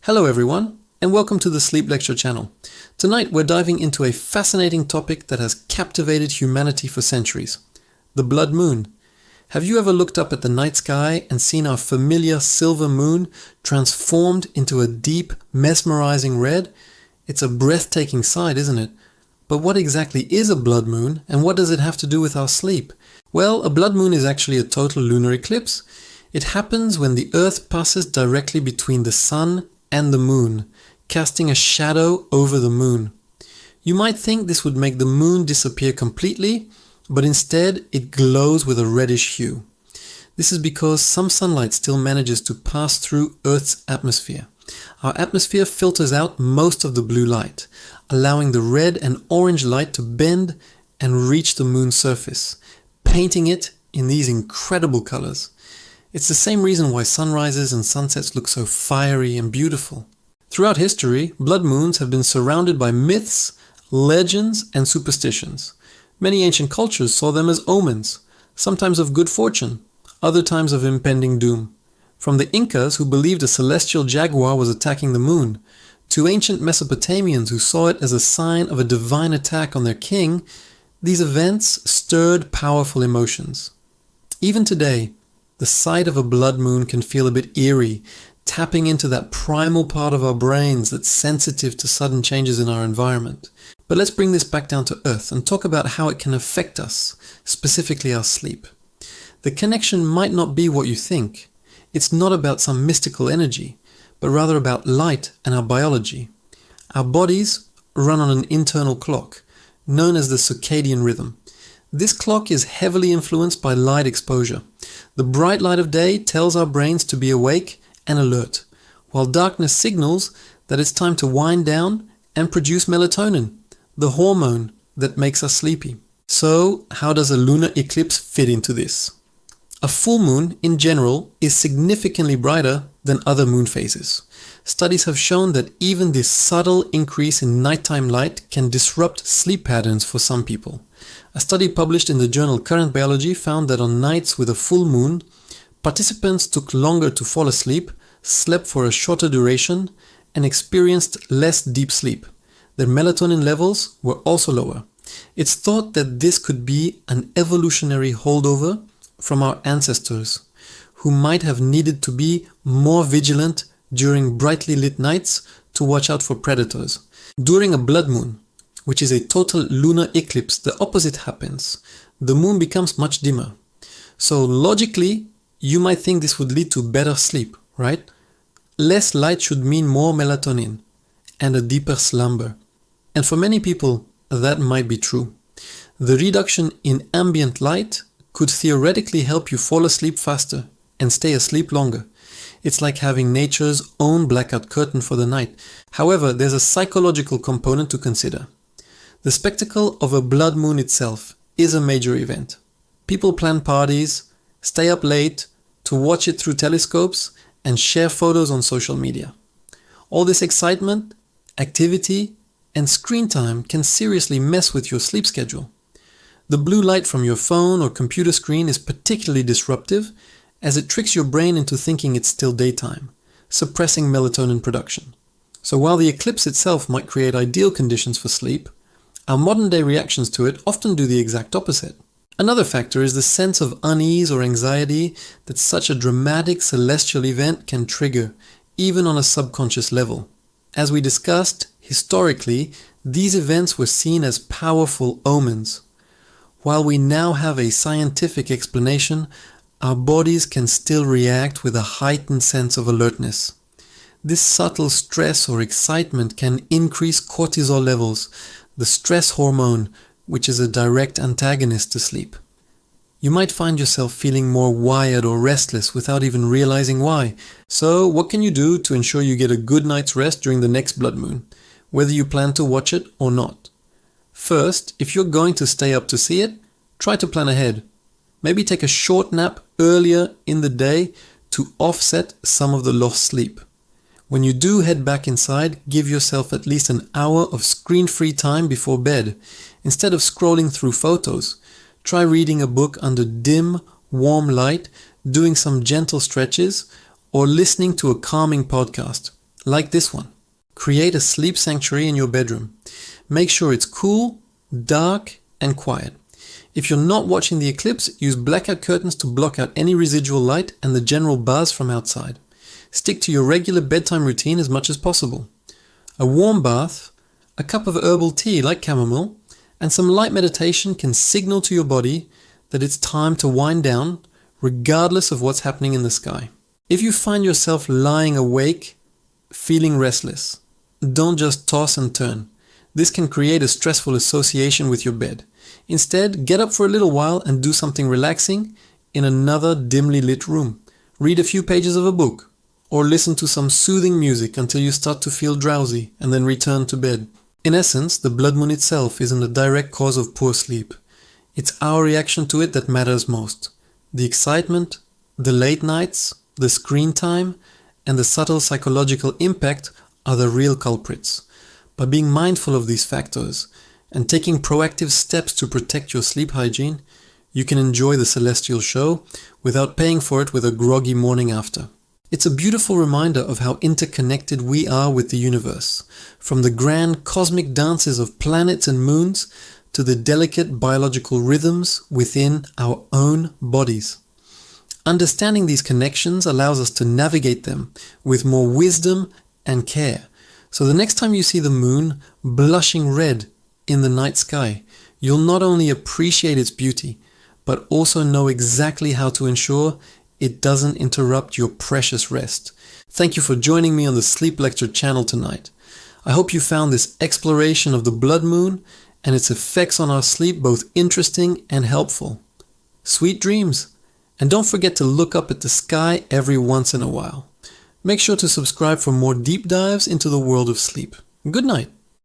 Hello everyone, and welcome to the Sleep Lecture channel. Tonight we're diving into a fascinating topic that has captivated humanity for centuries, the blood moon. Have you ever looked up at the night sky and seen our familiar silver moon transformed into a deep, mesmerizing red? It's a breathtaking sight, isn't it? But what exactly is a blood moon, and what does it have to do with our sleep? Well, a blood moon is actually a total lunar eclipse. It happens when the Earth passes directly between the sun and the moon, casting a shadow over the moon. You might think this would make the moon disappear completely, but instead it glows with a reddish hue. This is because some sunlight still manages to pass through Earth's atmosphere. Our atmosphere filters out most of the blue light, allowing the red and orange light to bend and reach the moon's surface, painting it in these incredible colors. It's the same reason why sunrises and sunsets look so fiery and beautiful. Throughout history, blood moons have been surrounded by myths, legends, and superstitions. Many ancient cultures saw them as omens, sometimes of good fortune, other times of impending doom. From the Incas, who believed a celestial jaguar was attacking the moon, to ancient Mesopotamians who saw it as a sign of a divine attack on their king, these events stirred powerful emotions. Even today, the sight of a blood moon can feel a bit eerie, tapping into that primal part of our brains that's sensitive to sudden changes in our environment. But let's bring this back down to earth and talk about how it can affect us, specifically our sleep. The connection might not be what you think. It's not about some mystical energy, but rather about light and our biology. Our bodies run on an internal clock, known as the circadian rhythm. This clock is heavily influenced by light exposure. The bright light of day tells our brains to be awake and alert, while darkness signals that it's time to wind down and produce melatonin, the hormone that makes us sleepy. So, how does a lunar eclipse fit into this? A full moon, in general, is significantly brighter than other moon phases. Studies have shown that even this subtle increase in nighttime light can disrupt sleep patterns for some people. A study published in the journal Current Biology found that on nights with a full moon, participants took longer to fall asleep, slept for a shorter duration, and experienced less deep sleep. Their melatonin levels were also lower. It's thought that this could be an evolutionary holdover from our ancestors, who might have needed to be more vigilant during brightly lit nights to watch out for predators. During a blood moon, which is a total lunar eclipse, the opposite happens. The moon becomes much dimmer. So logically, you might think this would lead to better sleep, right? Less light should mean more melatonin and a deeper slumber. And for many people, that might be true. The reduction in ambient light could theoretically help you fall asleep faster and stay asleep longer. It's like having nature's own blackout curtain for the night. However, there's a psychological component to consider. The spectacle of a blood moon itself is a major event. People plan parties, stay up late to watch it through telescopes, and share photos on social media. All this excitement, activity, and screen time can seriously mess with your sleep schedule. The blue light from your phone or computer screen is particularly disruptive, as it tricks your brain into thinking it's still daytime, suppressing melatonin production. So while the eclipse itself might create ideal conditions for sleep, our modern-day reactions to it often do the exact opposite. Another factor is the sense of unease or anxiety that such a dramatic celestial event can trigger, even on a subconscious level. As we discussed, historically, these events were seen as powerful omens. While we now have a scientific explanation, our bodies can still react with a heightened sense of alertness. This subtle stress or excitement can increase cortisol levels, the stress hormone, which is a direct antagonist to sleep. You might find yourself feeling more wired or restless without even realizing why. So, what can you do to ensure you get a good night's rest during the next blood moon, whether you plan to watch it or not? First, if you're going to stay up to see it, try to plan ahead. Maybe take a short nap earlier in the day to offset some of the lost sleep. When you do head back inside, give yourself at least an hour of screen-free time before bed. Instead of scrolling through photos, try reading a book under dim, warm light, doing some gentle stretches, or listening to a calming podcast. like this one. Create a sleep sanctuary in your bedroom. Make sure it's cool, dark, and quiet. If you're not watching the eclipse, use blackout curtains to block out any residual light and the general buzz from outside. Stick to your regular bedtime routine as much as possible. A warm bath, a cup of herbal tea like chamomile, and some light meditation can signal to your body that it's time to wind down, regardless of what's happening in the sky. If you find yourself lying awake, feeling restless, don't just toss and turn. This can create a stressful association with your bed. Instead, get up for a little while and do something relaxing in another dimly lit room. Read a few pages of a book, or listen to some soothing music until you start to feel drowsy and then return to bed. In essence, the blood moon itself isn't a direct cause of poor sleep. It's our reaction to it that matters most. The excitement, the late nights, the screen time, and the subtle psychological impact are the real culprits. By being mindful of these factors and taking proactive steps to protect your sleep hygiene, you can enjoy the celestial show without paying for it with a groggy morning after. It's a beautiful reminder of how interconnected we are with the universe, from the grand cosmic dances of planets and moons to the delicate biological rhythms within our own bodies. Understanding these connections allows us to navigate them with more wisdom and care. So the next time you see the moon blushing red in the night sky, you'll not only appreciate its beauty, but also know exactly how to ensure it doesn't interrupt your precious rest. Thank you for joining me on the Sleep Lecture channel tonight. I hope you found this exploration of the blood moon and its effects on our sleep both interesting and helpful. Sweet dreams! And don't forget to look up at the sky every once in a while. Make sure to subscribe for more deep dives into the world of sleep. Good night.